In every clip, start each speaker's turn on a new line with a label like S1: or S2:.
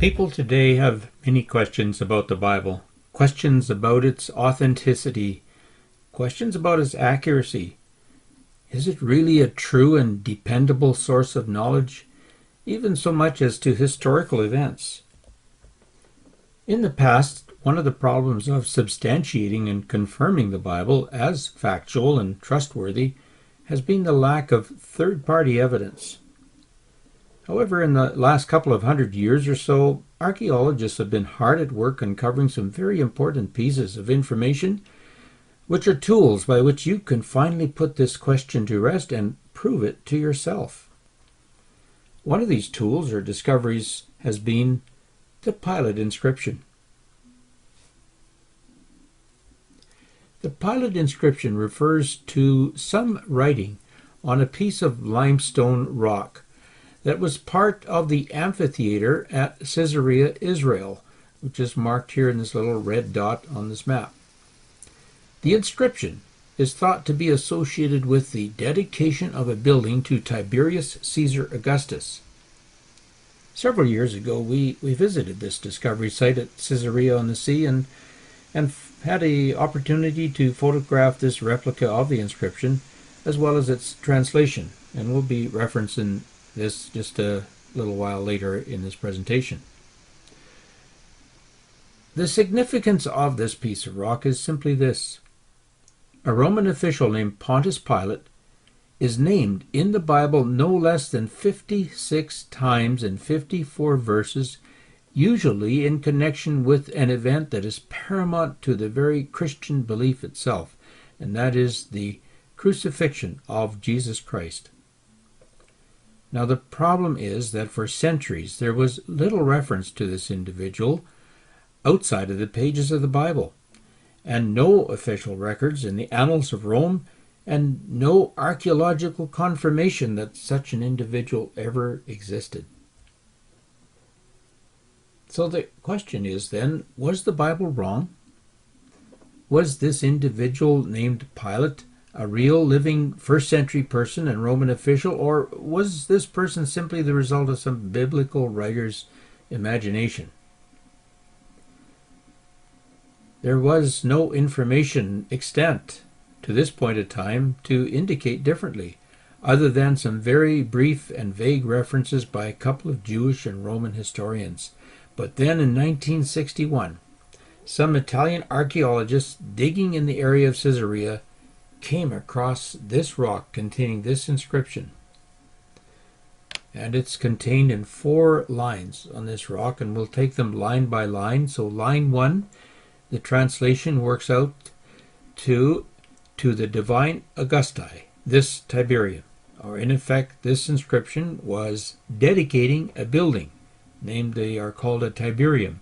S1: People today have many questions about the Bible, questions about its authenticity, questions about its accuracy. Is it really a true and dependable source of knowledge, even so much as to historical events? In the past, one of the problems of substantiating and confirming the Bible as factual and trustworthy has been the lack of third-party evidence. However, in the last couple of hundred years or so, archaeologists have been hard at work uncovering some very important pieces of information, which are tools by which you can finally put this question to rest and prove it to yourself. One of these tools or discoveries has been the Pilate inscription. The Pilate inscription refers to some writing on a piece of limestone rock that was part of the amphitheater at Caesarea, Israel, which is marked here in this little red dot on this map. The inscription is thought to be associated with the dedication of a building to Tiberius Caesar Augustus. Several years ago, we visited this discovery site at Caesarea on the Sea and had an opportunity to photograph this replica of the inscription as well as its translation, and we'll be referencing this just a little while later in this presentation. The significance of this piece of rock is simply this. A Roman official named Pontius Pilate is named in the Bible no less than 56 times in 54 verses, usually in connection with an event that is paramount to the very Christian belief itself, and that is the crucifixion of Jesus Christ. Now, the problem is that for centuries there was little reference to this individual outside of the pages of the Bible, and no official records in the annals of Rome, and no archaeological confirmation that such an individual ever existed. So the question is then, was the Bible wrong? Was this individual named Pilate a real living first century person and Roman official, or was this person simply the result of some biblical writer's imagination? There was no information extant to this point of time to indicate differently, other than some very brief and vague references by a couple of Jewish and Roman historians. But then in 1961, some Italian archaeologists digging in the area of Caesarea came across this rock containing this inscription. And it's contained in 4 lines on this rock, and we'll take them line by line. So line 1, the translation works out to the divine Augusti, this Tiberium. Or in effect, this inscription was dedicating a building, named they are called a Tiberium,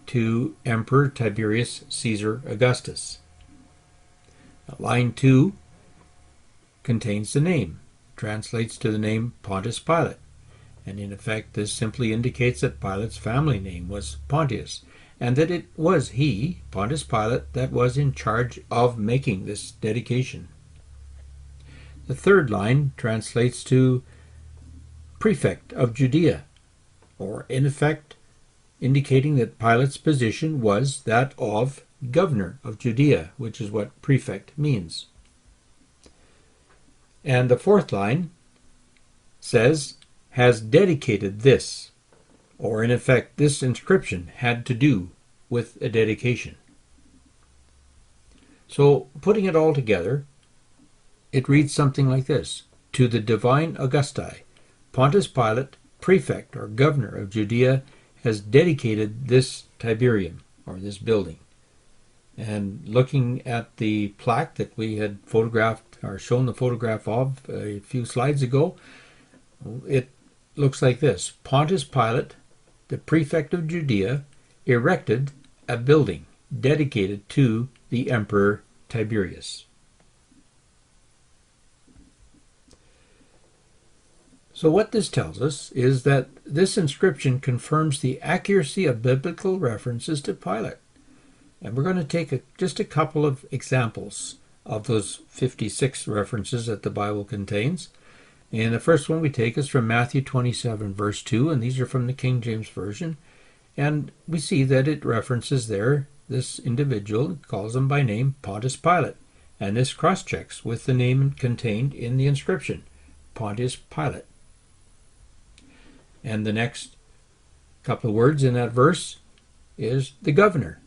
S1: to Emperor Tiberius Caesar Augustus. Line 2 contains the name, translates to the name Pontius Pilate, and in effect this simply indicates that Pilate's family name was Pontius, and that it was he, Pontius Pilate, that was in charge of making this dedication. The third line translates to Prefect of Judea, or in effect indicating that Pilate's position was that of Governor of Judea, which is what prefect means. And the fourth line says, has dedicated this, or in effect this inscription had to do with a dedication. So putting it all together, it reads something like this: to the divine Augusti, Pontius Pilate, prefect or governor of Judea, has dedicated this Tiberium, or this building. And looking at the plaque that we had photographed or shown the photograph of a few slides ago, it looks like this: Pontius Pilate, the prefect of Judea, erected a building dedicated to the Emperor Tiberius. So what this tells us is that this inscription confirms the accuracy of biblical references to Pilate. And we're going to take just a couple of examples of those 56 references that the Bible contains. And the first one we take is from Matthew 27, verse 2, and these are from the King James Version. And we see that it references there this individual, it calls him by name Pontius Pilate, and this cross-checks with the name contained in the inscription, Pontius Pilate. And the next couple of words in that verse is the governor,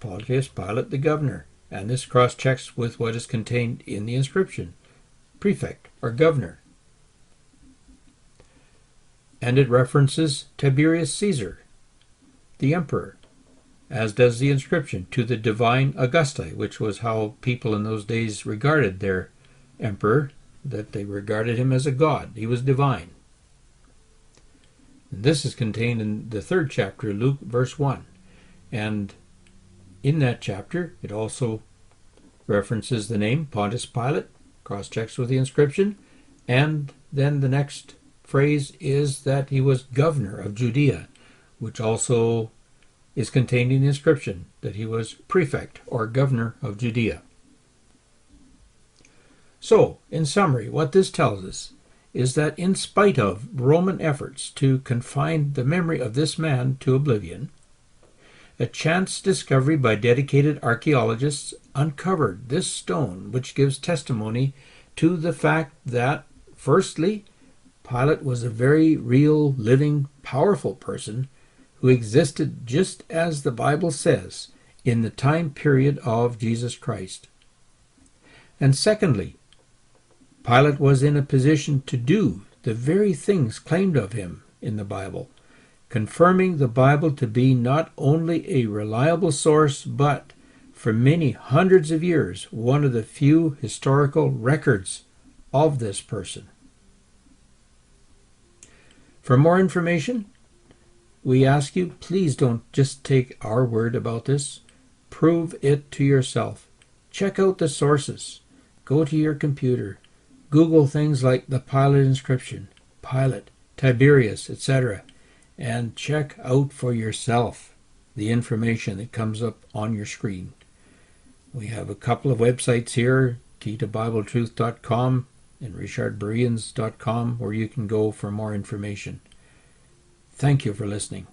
S1: Pontius Pilate the governor, and this cross-checks with what is contained in the inscription, prefect or governor. And it references Tiberius Caesar, the emperor, as does the inscription, to the divine Augusti, which was how people in those days regarded their emperor, that they regarded him as a god. He was divine. And this is contained in the 3rd chapter of Luke, verse 1. And in that chapter, it also references the name Pontius Pilate, cross-checks with the inscription, and then the next phrase is that he was governor of Judea, which also is contained in the inscription, that he was prefect or governor of Judea. So, in summary, what this tells us is that in spite of Roman efforts to confine the memory of this man to oblivion, a chance discovery by dedicated archaeologists uncovered this stone, which gives testimony to the fact that, firstly, Pilate was a very real, living, powerful person who existed just as the Bible says in the time period of Jesus Christ. And secondly, Pilate was in a position to do the very things claimed of him in the Bible, confirming the Bible to be not only a reliable source, but for many hundreds of years one of the few historical records of this person. For more information, we ask you, please don't just take our word about this. Prove it to yourself. Check out the sources. Go to your computer. Google things like the Pilate inscription, Pilate, Tiberius, etc., and check out for yourself the information that comes up on your screen. We have a couple of websites here, keytobibletruth.com and richardbereans.com, where you can go for more information. Thank you for listening.